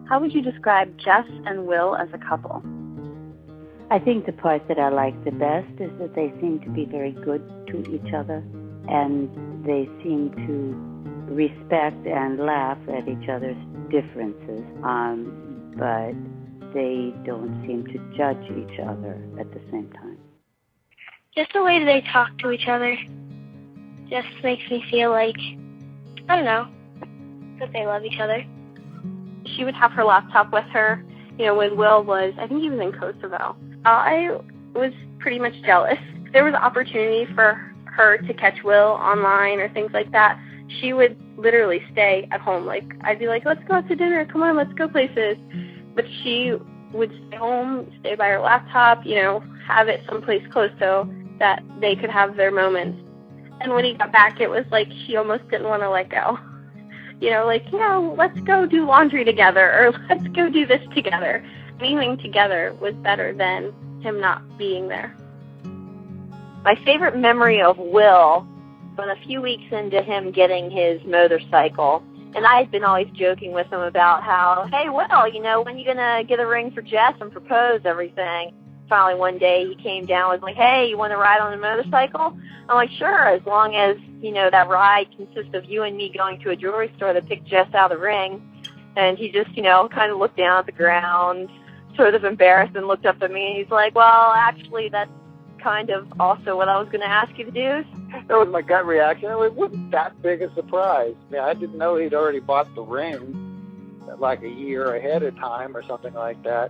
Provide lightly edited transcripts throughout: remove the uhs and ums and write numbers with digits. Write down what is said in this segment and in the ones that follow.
How would you describe Jess and Will as a couple? I think the part that I like the best is that they seem to be very good to each other, and they seem to respect and laugh at each other's differences, but they don't seem to judge each other at the same time. Just the way they talk to each other just makes me feel like, I don't know, that they love each other. She would have her laptop with her, when Will was, I think he was in Kosovo. I was pretty much jealous. If there was an opportunity for her to catch Will online or things like that, she would literally stay at home. I'd be like, let's go out to dinner, come on, let's go places. But she would stay home, stay by her laptop, have it someplace close so that they could have their moments. And when he got back, it was like he almost didn't want to let go. Let's go do laundry together, or let's go do this together. Anything together was better than him not being there. My favorite memory of Will was a few weeks into him getting his motorcycle. And I had been always joking with him about how, hey, Will, when you going to get a ring for Jess and propose everything? Finally, one day he came down and was like, hey, you want to ride on a motorcycle? I'm like, sure, as long as, that ride consists of you and me going to a jewelry store to pick Jess out of the ring. And he just, kind of looked down at the ground, sort of embarrassed, and looked up at me. And he's like, well, actually, that's kind of also what I was going to ask you to do. That was my gut reaction. It wasn't that big a surprise. I didn't know he'd already bought the ring like a year ahead of time or something like that.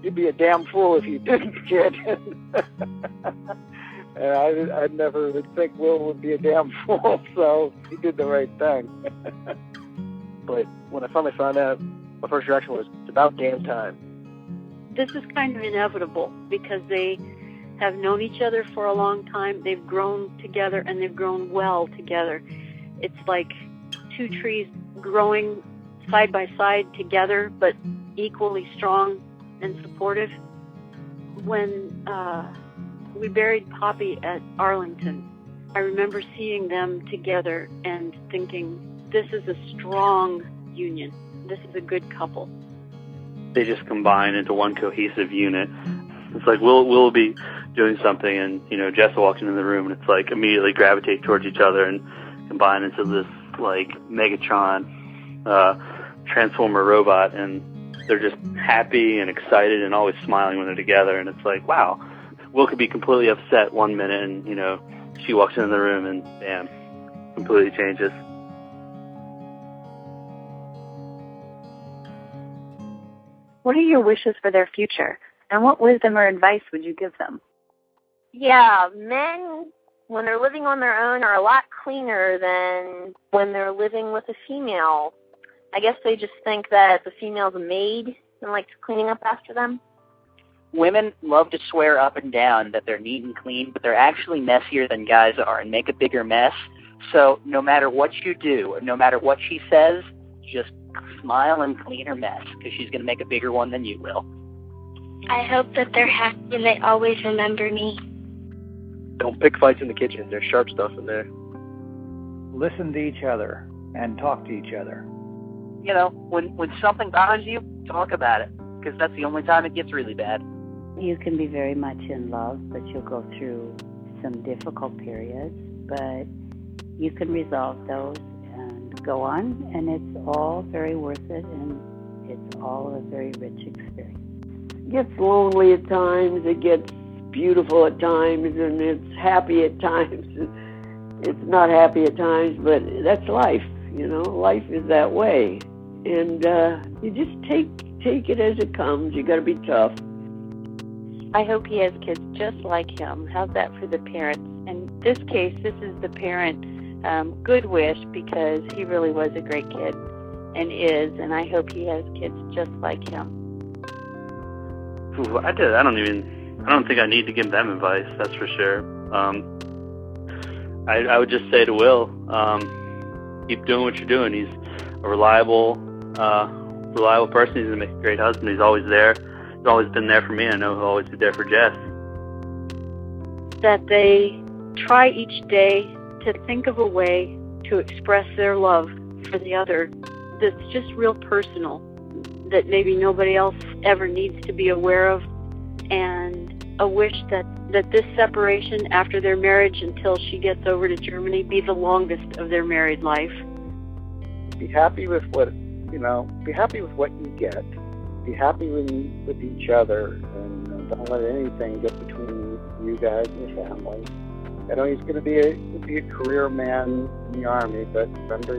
You'd be a damn fool if you didn't, kid. And I'd never would think Will would be a damn fool, so he did the right thing. But when I finally found out, my first reaction was, it's about damn time. This is kind of inevitable because they have known each other for a long time. They've grown together, and they've grown well together. It's like two trees growing side by side together, but equally strong and supportive. When we buried Poppy at Arlington, I remember seeing them together and thinking, this is a strong union. This is a good couple. They just combine into one cohesive unit. It's like we'll be doing something, and Jess will walk into the room, and it's like immediately gravitate towards each other and combine into this like Megatron Transformer robot, and they're just happy and excited and always smiling when they're together. And it's like, wow, Will could be completely upset one minute, and she walks into the room, and bam, completely changes. What are your wishes for their future, and what wisdom or advice would you give them? Yeah, men, when they're living on their own, are a lot cleaner than when they're living with a female. I guess they just think that the female's a maid and likes cleaning up after them. Women love to swear up and down that they're neat and clean, but they're actually messier than guys are and make a bigger mess. So no matter what you do, no matter what she says, just smile and clean her mess, because she's going to make a bigger one than you will. I hope that they're happy and they always remember me. Don't pick fights in the kitchen. There's sharp stuff in there. Listen to each other and talk to each other. When something bothers you, talk about it, because that's the only time it gets really bad. You can be very much in love, but you'll go through some difficult periods, but you can resolve those and go on, and it's all very worth it, and it's all a very rich experience. It gets lonely at times, it gets beautiful at times, and it's happy at times. It's not happy at times, but that's life, Life is that way. And you just take it as it comes. You got to be tough. I hope he has kids just like him. How's that for the parents? In this case, this is the parent good wish, because he really was a great kid and is, and I hope he has kids just like him. Ooh, I don't think I need to give them advice, that's for sure. I would just say to Will, keep doing what you're doing. He's a reliable person. He's going to make a great husband. He's always there. He's always been there for me. I know he'll always be there for Jess. That they try each day to think of a way to express their love for the other that's just real personal. that maybe nobody else ever needs to be aware of, and a wish that this separation after their marriage until she gets over to Germany be the longest of their married life. Be happy with what, be happy with what you get. Be happy with each other, and don't let anything get between you guys and your family. I know he's going to be a career man in the Army, but remember,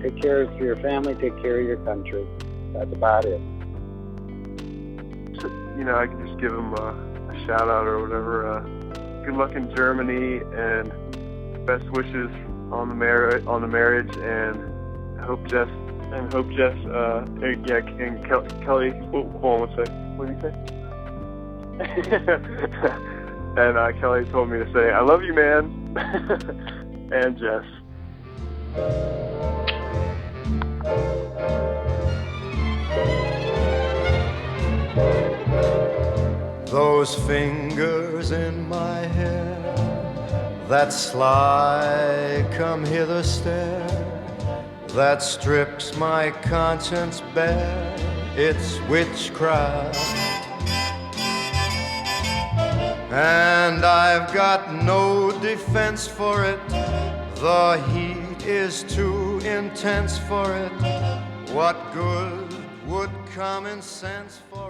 take care of your family, take care of your country. That's about it. So, I can just give him a shout out or whatever. Good luck in Germany, and best wishes on the marriage, and hope Jess, and Kelly. Oh, hold on one sec. What did you say? And Kelly told me to say, I love you, man. And Jess. Those fingers in my hair, that sly come hither stare, that strips my conscience bare, it's witchcraft. And I've got no defense for it, the heat is too intense for it. What good would common sense for